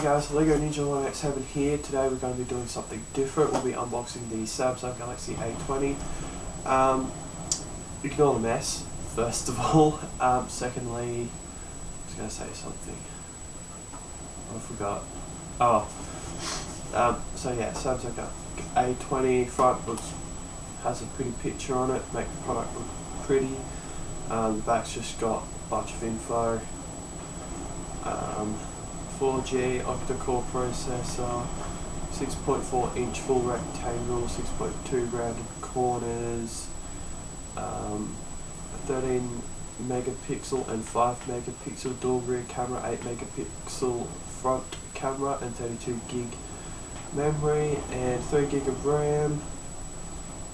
guys, Lego Ninja 187 here. Today we're going to be doing something different. We'll be unboxing the Samsung Galaxy A20. Ignore the mess, first of all. Secondly, I was going to say something. I forgot. So yeah, Samsung A20 front has a pretty picture on it, make the product look pretty. The back's just got a bunch of info. 4G octa-core processor, 6.4 inch full rectangle, 6.2 rounded corners, 13 megapixel and 5 megapixel dual rear camera, 8 megapixel front camera, and 32 gig memory, and 3 gig of RAM.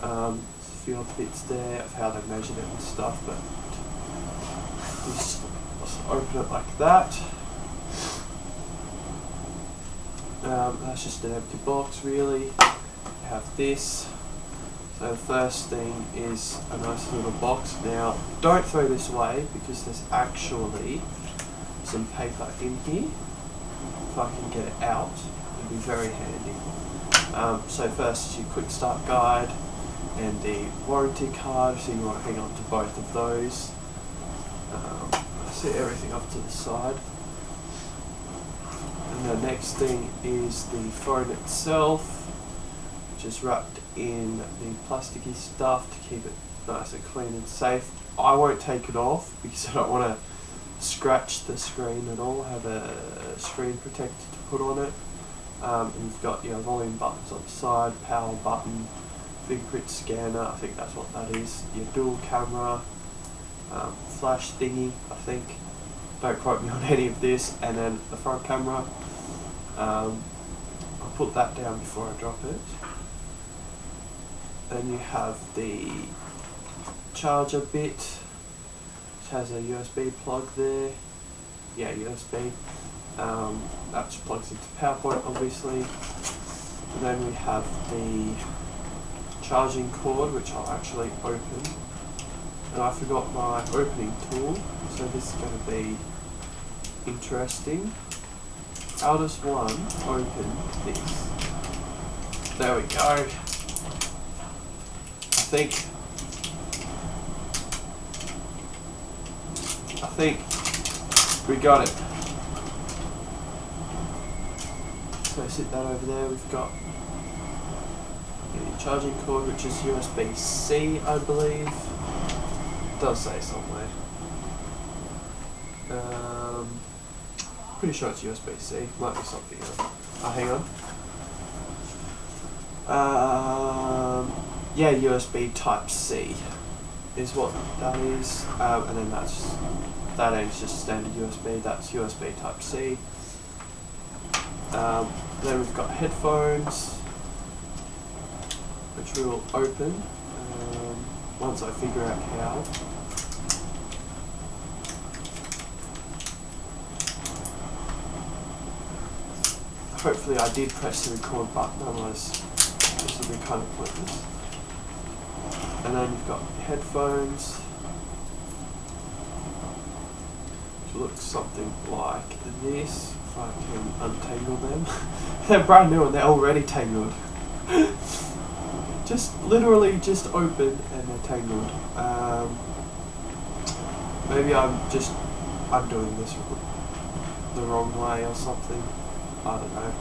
A few other bits there of how they measured it and stuff, but just open it like that. That's just an empty box really. You have this. So the first thing is a nice little box. Now don't throw this away because there's actually some paper in here. If I can get it out, it'll be very handy. So first is your quick start guide and the warranty card, so you want to hang on to both of those. Set everything up to the side. And the next thing is the phone itself, which is wrapped in the plasticky stuff to keep it nice and clean and safe. I won't take it off because I don't want to scratch the screen at all. I have a screen protector to put on it. And you've got your volume buttons on the side, power button, fingerprint scanner, I think that's what that is, your dual camera, flash thingy, I think. Don't quote me on any of this, and then the front camera. I'll put that down before I drop it. Then you have the charger bit, which has a USB plug there. Yeah, USB. That just plugs into PowerPoint, obviously. And then we have the charging cord, which I'll actually open. And I forgot my opening tool, so this is going to be interesting. How does one open this? There we go. I think we got it. So sit that over there. We've got the charging cord, which is USB-C, I believe. It does say somewhere. Pretty sure it's USB-C. Might be something else. Hang on. Yeah, USB Type-C is what that is. And then that end's just standard USB. That's USB Type-C. Then we've got headphones, which we'll open once I figure out how. Hopefully I did press the record button, otherwise this will be kind of pointless. And then you've got headphones, which looks something like this, if I can untangle them. They're brand new and they're already tangled. Literally just open and they're tangled. Maybe I'm doing this the wrong way or something. I don't know.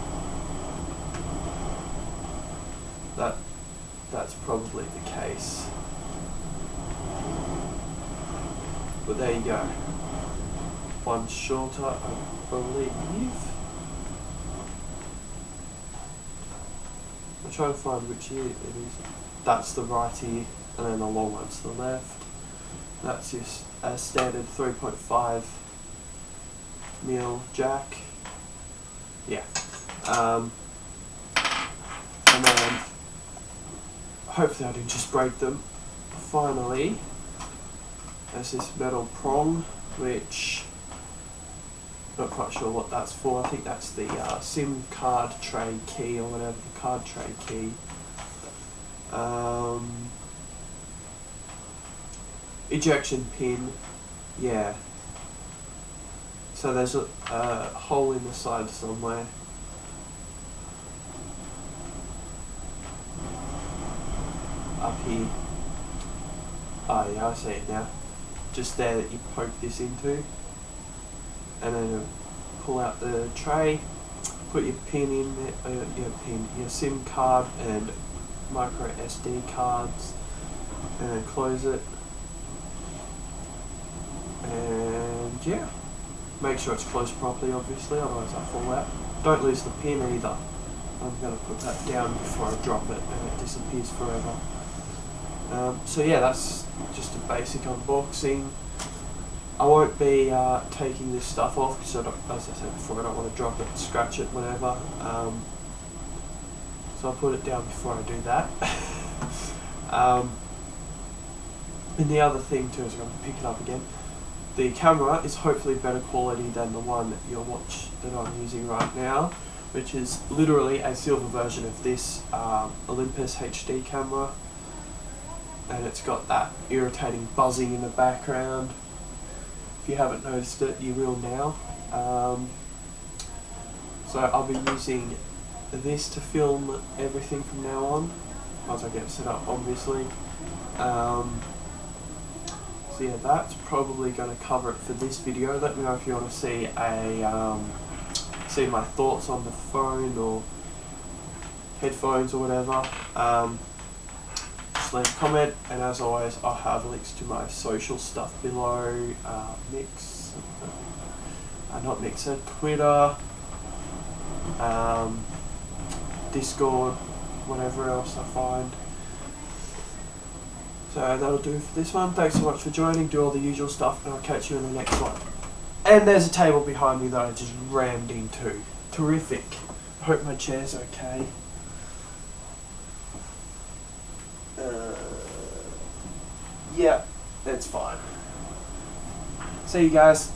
That's probably the case. But there you go. One shorter, I believe. I'm trying to find which ear it is. That's the right ear, and then the long one's the left. That's just a standard 3.5 mil jack. Yeah. And then hopefully I didn't just break them. Finally, there's this metal prong, which not quite sure what that's for. I think that's the SIM card tray key or whatever, the card tray key. Ejection pin, yeah. So there's a hole in the side somewhere. Up here. Oh yeah, I see it now. Just there that you poke this into. And then pull out the tray, put your pin in there, your SIM card and micro SD cards, and then close it. And yeah, make sure it's closed properly obviously, otherwise I'll fall out. Don't lose the pin either. I'm going to put that down before I drop it and it disappears forever. So yeah, that's just a basic unboxing. I won't be taking this stuff off because, as I said before, I don't want to drop it, scratch it, whatever. So I'll put it down before I do that. And the other thing too is I'm going to pick it up again. The camera is hopefully better quality than the one your watch that I'm using right now, which is literally a silver version of this Olympus HD camera, and it's got that irritating buzzing in the background. If you haven't noticed it, you will now. So I'll be using this to film everything from now on, once I get it set up obviously. So yeah, that's probably going to cover it for this video. Let me know if you want to see see my thoughts on the phone or headphones or whatever. Just leave a comment, and as always I'll have links to my social stuff below, not Mixer, Twitter, Discord, whatever else I find. So that'll do for this one. Thanks so much for joining, do all the usual stuff, and I'll catch you in the next one. And there's a table behind me that I just rammed into. Terrific. I hope my chair's okay. Yeah, that's fine. See you guys.